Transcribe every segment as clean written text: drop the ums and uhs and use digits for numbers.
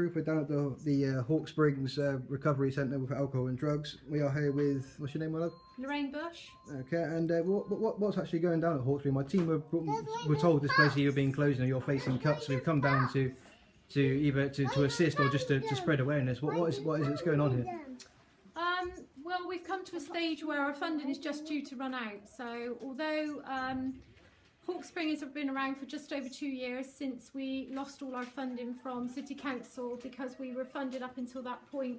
Truth. We're down at the Hawksprings Recovery Centre with alcohol and drugs. We are here with, what's your name, my love? Lorraine Bush. Okay, and what's actually going down at Hawkspring? My team were told this place you're being closed and you're facing cuts, so we've come down to either to assist or just to spread awareness. What is it that's going on here? Well, we've come to a stage where our funding is just due to run out. So although Hawkspring has been around for just over 2 years since we lost all our funding from City Council, because we were funded up until that point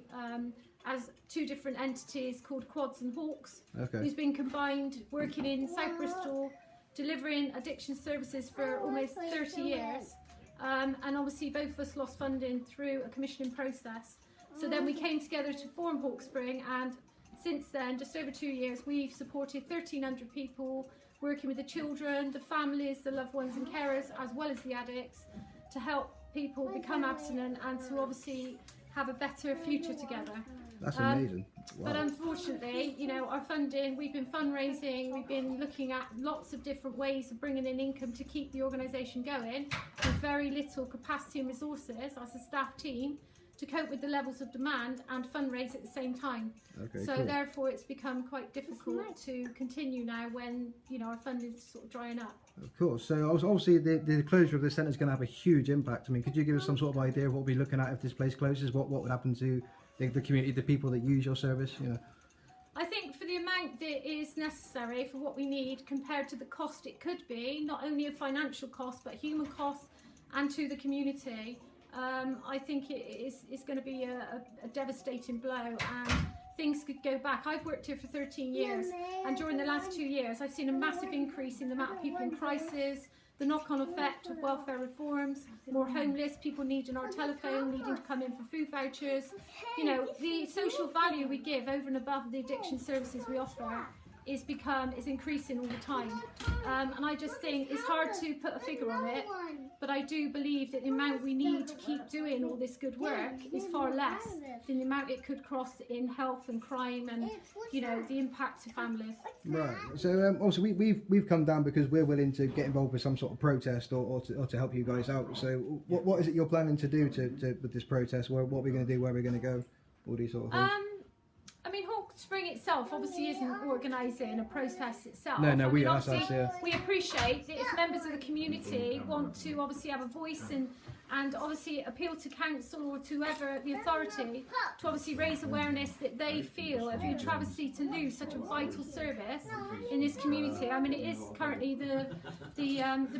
as two different entities called Quads and Hawks, who's been combined working in South Bristol, delivering addiction services for almost 30 years. And obviously both of us lost funding through a commissioning process. So then we came together to form Hawkspring, and since then, just over 2 years, we've supported 1,300 people, working with the children, the families, the loved ones and carers, as well as the addicts, to help people become abstinent and to obviously have a better future together. That's amazing. Wow. But unfortunately, you know, our funding, we've been fundraising, we've been looking at lots of different ways of bringing in income to keep the organisation going, with very little capacity and resources as a staff team to cope with the levels of demand and fundraise at the same time. So therefore it's become quite difficult to continue now when, you know, our funding is sort of drying up. Of course. So obviously the closure of the centre is going to have a huge impact. I mean, could you give us some sort of idea of what we'll be looking at if this place closes? What would happen to the community, the people that use your service? You know, I think for the amount that is necessary for what we need compared to the cost it could be, not only a financial cost but human cost and to the community, I think it's going to be a devastating blow, and things could go back. I've worked here for 13 years, and during the last 2 years I've seen a massive increase in the amount of people in crisis, the knock-on effect of welfare reforms, more homeless, people needing our telephone, needing to come in for food vouchers. You know, the social value we give over and above the addiction services we offer is increasing all the time, and I just think it's hard to put a figure on it, but I do believe that the amount we need to keep doing all this good work is far less than the amount it could cost in health and crime and, you know, the impact to families. Right. So also we've come down because we're willing to get involved with some sort of protest or to help you guys out. So what is it you're planning to do with this protest? What are we going to do? Where are we going to go? All these sort of things. I mean, Hawkspring itself obviously isn't organising a protest itself. No, we appreciate that if members of the community want to obviously have a voice and obviously appeal to council or to whoever the authority to obviously raise awareness that they feel it would be a travesty to lose such a vital service in this community. I mean, it is currently the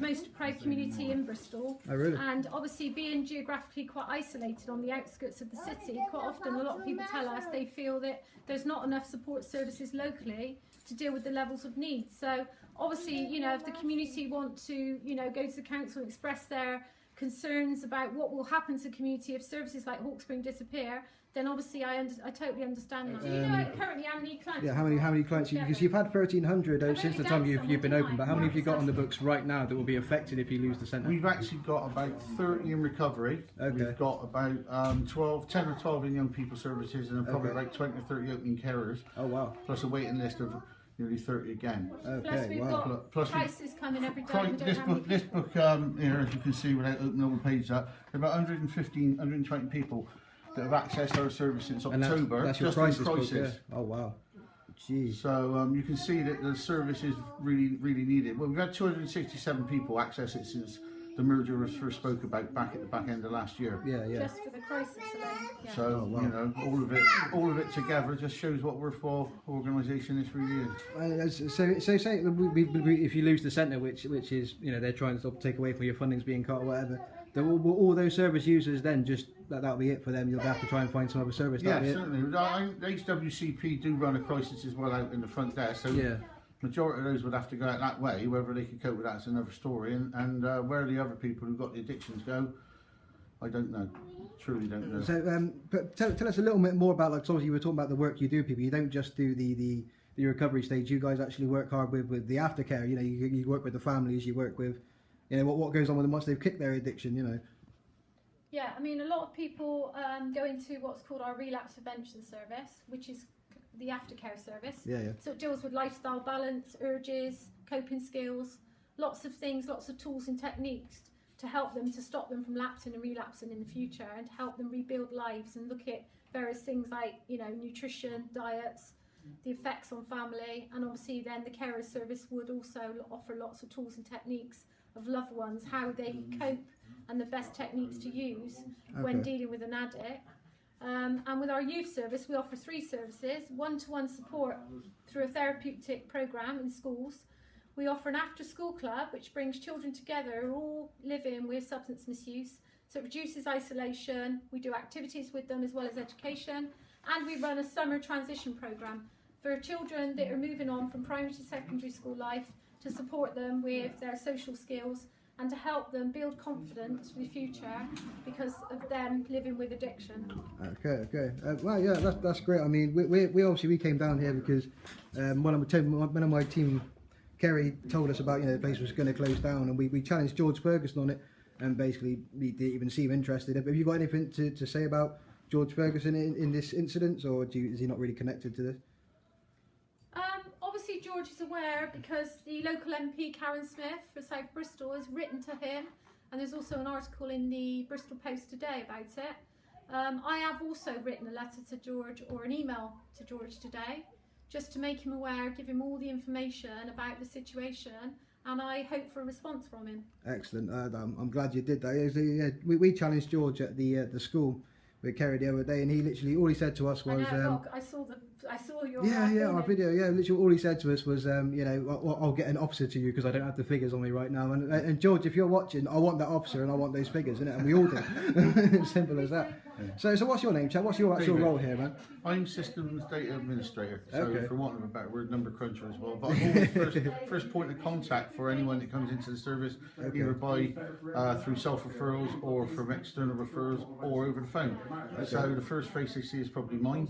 most deprived community in Bristol. Oh, really? And obviously being geographically quite isolated on the outskirts of the city, quite often a lot of people tell us they feel that there's not enough support services locally to deal with the levels of need. So obviously, you know, if the community want to, you know, go to the council and express their concerns about what will happen to the community if services like Hawkspring disappear, then obviously I totally understand that. Do you know currently how many clients? Yeah, how many clients? Because you've had 1,300 since the time you've been open, but how many have you got on the books right now that will be affected if you lose the centre? We've actually got about 30 in recovery. We've got about 10 or 12 in young people services, and probably about 20 or 30 opening carers. Oh wow! Plus a waiting list of nearly 30 again. Plus we've got prices coming every day. This book here, as you can see, without opening all the pages up, there are about 115, 120 people that have accessed our service since October. That's your crisis book, yeah. Oh wow. Jeez. So you can see that the service is really needed. Well, we've had 267 people access it since the merger was first spoke about back at the back end of last year. Yeah. Just for the crisis alone. Yeah. So you know, all of it together just shows what worthwhile organisation this really is. So say if you lose the centre, which is, you know, they're trying to take away from your funding's being cut or whatever, then will all those service users then just that'll be it for them? You'll have to try and find some other service. Yeah, certainly. HWCP do run a crisis as well out in the front there. So yeah. Majority of those would have to go out that way. Whether they could cope with that's another story. And where the other people who've got the addictions go, I don't know. Truly don't know. So, but tell us a little bit more about, like, obviously you were talking about the work you do, people. You don't just do the recovery stage. You guys actually work hard with the aftercare. You know, you work with the families. You work with, you know, what goes on with them once they've kicked their addiction. You know. Yeah, I mean, a lot of people go into what's called our relapse prevention service, which is the aftercare service. Yeah. So it deals with lifestyle balance, urges, coping skills, lots of things, lots of tools and techniques to help them, to stop them from lapsing and relapsing in the future, and to help them rebuild lives and look at various things like, you know, nutrition, diets, the effects on family, and obviously then the carer service would also offer lots of tools and techniques of loved ones, how they cope and the best techniques to use when dealing with an addict. And with our youth service, we offer 3 services: one-to-one support through a therapeutic programme in schools. We offer an after-school club which brings children together who are all living with substance misuse, so it reduces isolation. We do activities with them as well as education, and we run a summer transition programme for children that are moving on from primary to secondary school life, to support them with their social skills and to help them build confidence for the future because of them living with addiction. Okay. Well, yeah, that's great. I mean, we obviously came down here because one of my team, Kerry, told us about, you know, the place was going to close down, and we challenged George Ferguson on it, and basically he didn't even seem interested. Have you got anything to say about George Ferguson in this incident, or is he not really connected to this? Obviously George is aware because the local MP Karen Smith for South Bristol has written to him, and there's also an article in the Bristol Post today about it. I have also written a letter to George, or an email to George today, just to make him aware, give him all the information about the situation, and I hope for a response from him. Excellent. I'm glad you did that. We challenged George at the school with Kerry the other day, and he literally, all he said to us was, I saw your our video. Yeah, literally all he said to us was, you know, I'll get an officer to you because I don't have the figures on me right now. And George, if you're watching, I want that officer and I want those figures, innit? And we all do. Simple as that. Yeah. So what's your name, Chad? What's your actual role here, man? I'm Systems Data Administrator, so for want of a better word, number cruncher as well. But I'm always first point of contact for anyone that comes into the service, either by through self-referrals or from external referrals or over the phone. So the first face they see is probably mine.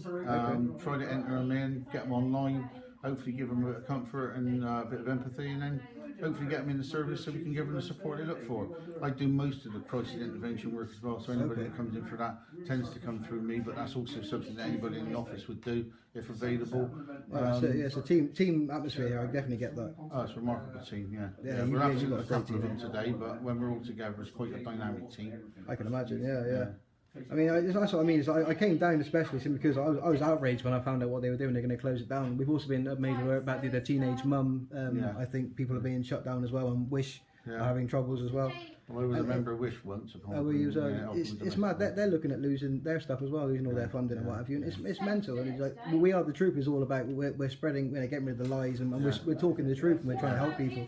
Try to enter them in, get them online, hopefully give them a bit of comfort and a bit of empathy, and then hopefully get them in the service so we can give them the support they look for. I do most of the crisis intervention work as well, so anybody that comes in for that tends to come through me, but that's also something that anybody in the office would do if available. It's a team atmosphere here, I definitely get that. Oh, it's a remarkable team, yeah. We're absolutely a couple of them today, but when we're all together, it's quite a dynamic team. I can imagine, yeah. I mean, that's what I mean. Is I came down especially because I was outraged when I found out what they were doing. They're going to close it down. We've also been made aware about the teenage mum. I think people are being shut down as well, and Wish are having troubles as well. Well, I was a member of Wish once. It's mad. They're looking at losing their stuff as well, losing all their funding and what have you. And it's mental. And it's like, We Are the Truth is all about we're spreading, getting rid of the lies, and we're talking the truth, and we're trying to help people.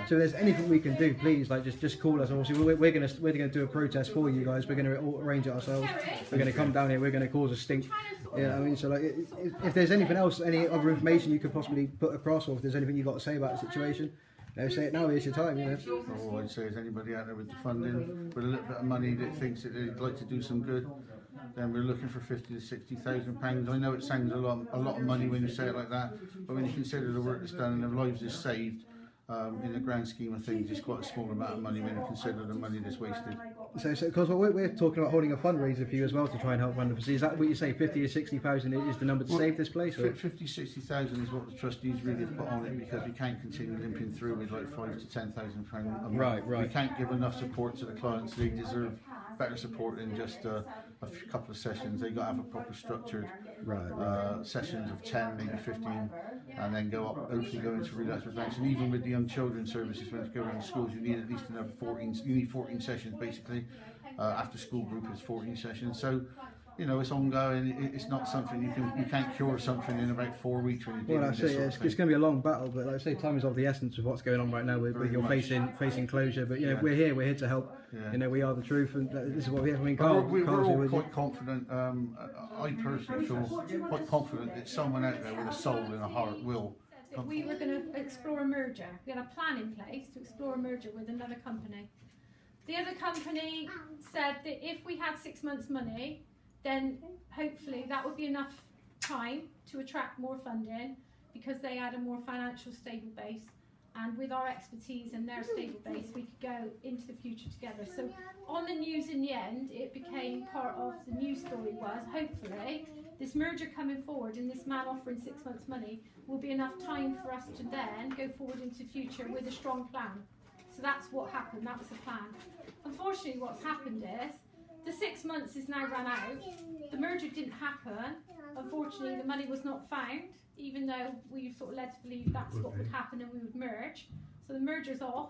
So if there's anything we can do, please, just call us. And obviously, we're gonna do a protest for you guys. We're gonna arrange it ourselves. We're gonna come down here. We're gonna cause a stink. I mean, so like, if there's anything else, any other information you could possibly put across, or if there's anything you've got to say about the situation, say it now, here's your time, All I'd say is anybody out there with the funding, with a little bit of money that thinks that they'd like to do some good, then we're looking for £50,000 to £60,000. I know it sounds a lot of money when you say it like that, but when you consider the work that's done and the lives that's saved, in the grand scheme of things, it's quite a small amount of money when you consider the money that's wasted. So because we're talking about holding a fundraiser for you as well to try and help run the facility. Is that what you say? 50 or 60,000 is the number to save this place? 50,000-60,000 is what the trustees really have put on it, because we can't continue limping through with like £5,000 to £10,000 a month. Right. We can't give enough support to the clients. They deserve better support than just a couple of sessions. They got to have a proper structured sessions of 10, maybe 15, and then hopefully go into relapse prevention. Even with the young children services, when it's going around the schools, you need at least another 14. You need 14 sessions basically. After school group is 14 sessions. So, it's ongoing. It's not something you can't cure something in about 4 weeks when you're doing it's going to be a long battle, but like I say, time is of the essence of what's going on right now with you're facing closure. But we're here to help. We are the truth, and this is what we have. I mean, we're all quite confident. I personally feel quite confident that someone out there with a soul and a heart will. We were going to explore a merger. We had a plan in place to explore a merger with another company. The other company said that if we had 6 months' money, then hopefully that would be enough time to attract more funding, because they had a more financial stable base, and with our expertise and their stable base we could go into the future together. So on the news, in the end, it became part of the news story was hopefully this merger coming forward and this man offering 6 months' money will be enough time for us to then go forward into the future with a strong plan. So that's what happened, that was the plan. Unfortunately, what's happened is, the 6 months is now run out, the merger didn't happen, unfortunately the money was not found, even though we sort of led to believe that's what would happen and we would merge. So the merger's off,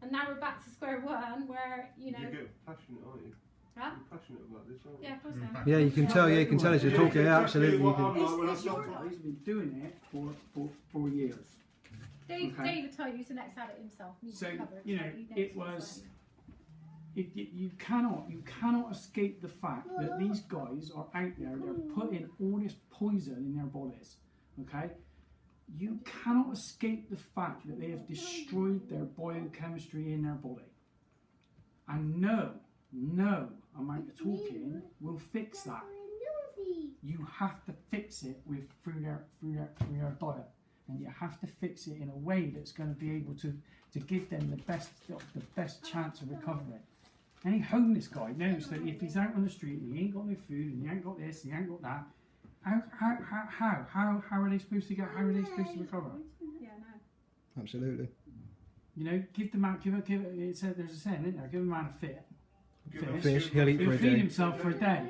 and now we're back to square one, where, you know... You get passionate, aren't you? Huh? You're passionate about this, aren't you? Yeah, of course I am. Yeah, you can tell. Yeah, you can tell as you're talking. Yeah, absolutely. You can. These guys have been doing it for years. Dave will tell you he's an ex-addict himself. So, you know, it was... you cannot escape the fact that these guys are out there, they're putting all this poison in their bodies, okay? You cannot escape the fact that they have destroyed their biochemistry in their body. And no amount of talking will fix that. You have to fix it through their diet, and you have to fix it in a way that's going to be able to give them the best chance of recovery. Any homeless guy knows that if he's out on the street and he ain't got no food and he ain't got this and he ain't got that, how are they supposed to recover? Yeah, no. Absolutely. You know, give the man, there's a saying, isn't there? Give a man a Fish, he'll eat for a feed day. himself for a day.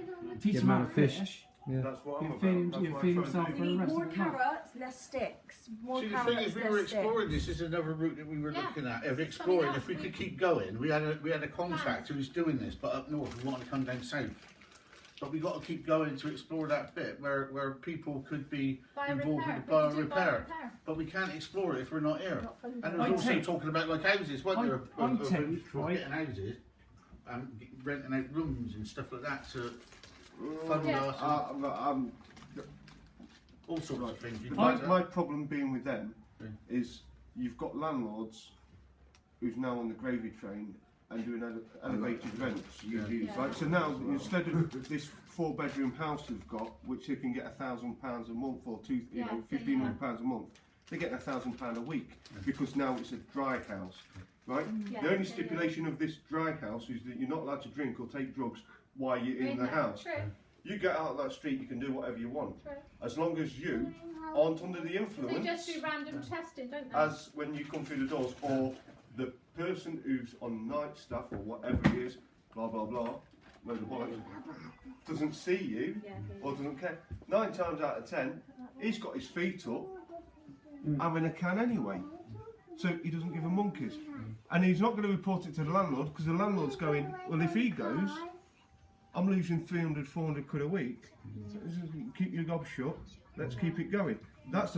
Teach him how to fish. Yeah. That's what I'm He'll about. feed, That's he'll what feed I'm himself trying for to the do. rest More of the night. carrots, less sticks. More See, the carrots, thing is, we less were sticks. exploring this. Is another route that we were Yeah. looking at of Something exploring. else If we we- could keep going, we had a contact who was doing this, but up north, we wanted to come down south. But we got to keep going to explore that bit where people could be involved with the bio repair. But we can't explore it if we're not here. Not funded. And there was I'd also take- talking about like houses, wasn't there? I'd take, For right. getting houses and renting out rooms and stuff like that to fund Yeah. us. And all sorts of things. You My, can my problem being with them Yeah. is you've got landlords who's now on the gravy train and doing elevated rents. Yeah. Right? So now instead of this 4-bedroom house they've got, which they can get £1,000 a month or £1,500 a month, they're getting £1,000 a week because now it's a dry house. Right? Yeah. The only stipulation of this dry house is that you're not allowed to drink or take drugs while you're in the house. True. You get out of that street, you can do whatever you want, True. as long as you aren't under the They influence just do random testing, don't they? as when you come through the doors, or the person who's on night stuff or whatever it is, blah blah blah, load of bollocks, doesn't see you or doesn't care. 9 times out of 10, he's got his feet up, having a can anyway, so he doesn't give a monkeys, and he's not going to report it to the landlord because the landlord's going, well, if he goes, I'm losing 300, 400 quid a week. So keep your gob shut. Let's keep it going. That's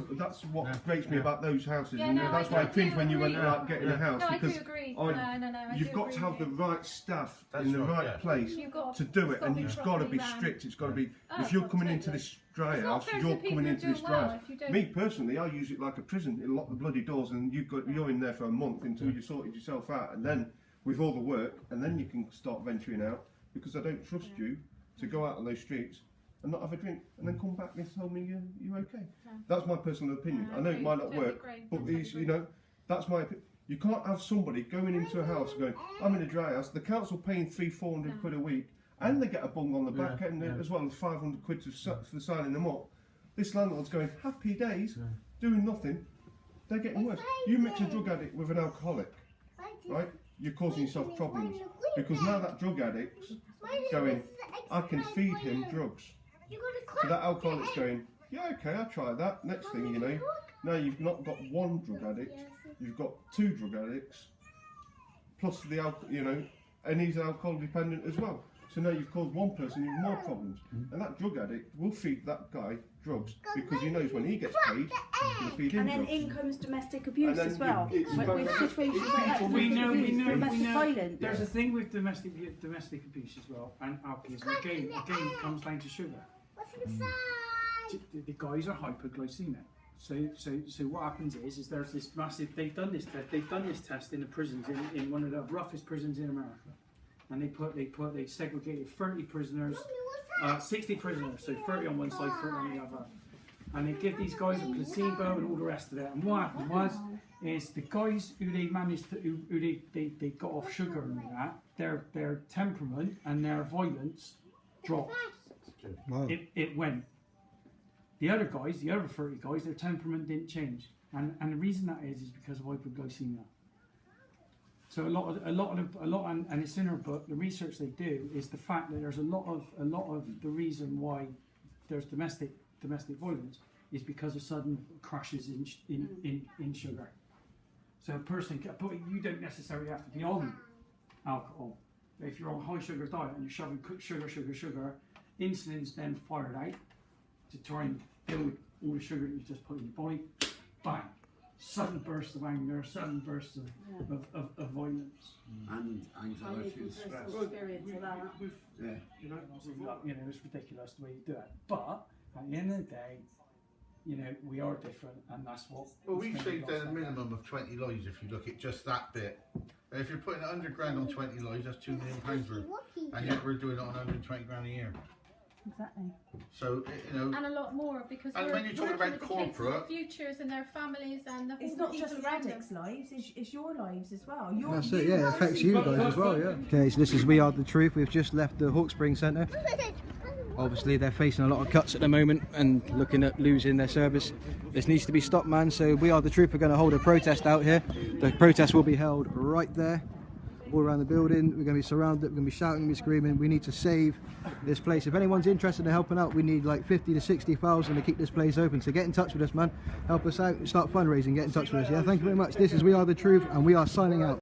what grates me about those houses. Yeah, and no, that's I why I do cringed when you went agree. out getting a house, No, I do because agree. I- I you've do got to agree have the with you. right staff That's in the right, right yeah. place You've got to do it's it, and be it's got to be properly ran. strict. It's got to be. Oh, If you're coming into absolutely. this dry It's not house, fair to you're people coming who into do this it dry well house. if you don't. Me personally, I use it like a prison. It'll lock the bloody doors, and you're in there for a month until you sorted yourself out, and then with all the work, and then you can start venturing out, because I don't trust you to go out on those streets and not have a drink and then come back and tell me you're okay. That's my personal opinion. I know it might not work, but these, you know, that's my opinion. You can't have somebody going into a house going, I'm in a dry house, the council paying 300-400 quid a week, and they get a bung on the back end as well as 500 quid for signing them up. This landlord's going, happy days, doing nothing. They're getting worse. You mix a drug addict with an alcoholic, right? You're causing yourself problems, because now that drug addict's going, I can feed him drugs. So that alcoholic's going, yeah, okay, I'll try that. Next thing you know, now you've not got one drug addict, you've got 2 drug addicts, plus the and he's alcohol dependent as well. So now you've caused one person even more problems. And that drug addict will feed that guy drugs, because he knows when he gets paid, he's going to feed him And then drugs. in comes domestic abuse And then as well. it's With about- situations like that, We domestic know, abuse, domestic violence. There's a thing with domestic abuse as well, and alcoholism. Again, it comes down to sugar. The guys are hyperglycemic. So what happens is there's this massive. They've done this test in the prisons in one of the roughest prisons in America, and they segregated 30 prisoners, 60 prisoners, so 30 on one side, 30 on the other, and they give these guys a placebo and all the rest of it. And what happened is the guys who they managed to who they got off sugar and all that, their temperament and their violence dropped. Wow. It went. The other 30 guys, their temperament didn't change. And the reason that is because of hypoglycemia. So and it's in her book. The research they do is the fact that there's a lot of the reason why there's domestic violence is because of sudden crashes in sugar. So a person, you don't necessarily have to be on alcohol. But if you're on a high sugar diet and you're shoving sugar, insulin's then fired out to try and deal with all the sugar that you just put in your body. Bang! Sudden bursts of anger, sudden bursts of violence. And anxiety and stress. It's ridiculous the way you do it. But at the end of the day, we are different, and that's what. Well, we've saved a minimum of 20 lives if you look at just that bit. And if you're putting 100 grand on 20 lives, that's £2 million worth. And yet we're doing it on 120 grand a year. Exactly. So, and a lot more, because and we're when you talk working about with the kids and their corporate, futures and their families and the It's whole not just people around them. Radix lives, it's your lives as well. That's it, yeah, it affects you guys as well, yeah. Okay, so this is We Are The Truth. We've just left the Hawkspring Centre. Obviously they're facing a lot of cuts at the moment and looking at losing their service. This needs to be stopped, man, so We Are The Truth are going to hold a protest out here. The protest will be held right there, all around the building. We're going to be surrounded, we're going to be shouting, we're screaming. We need to save this place. If anyone's interested in helping out, we need like 50 to 60,000 to keep this place open. So get in touch with us, man. Help us out, start fundraising, get in touch with us. Yeah, thank you very much. This is We Are The Truth, and we are signing out.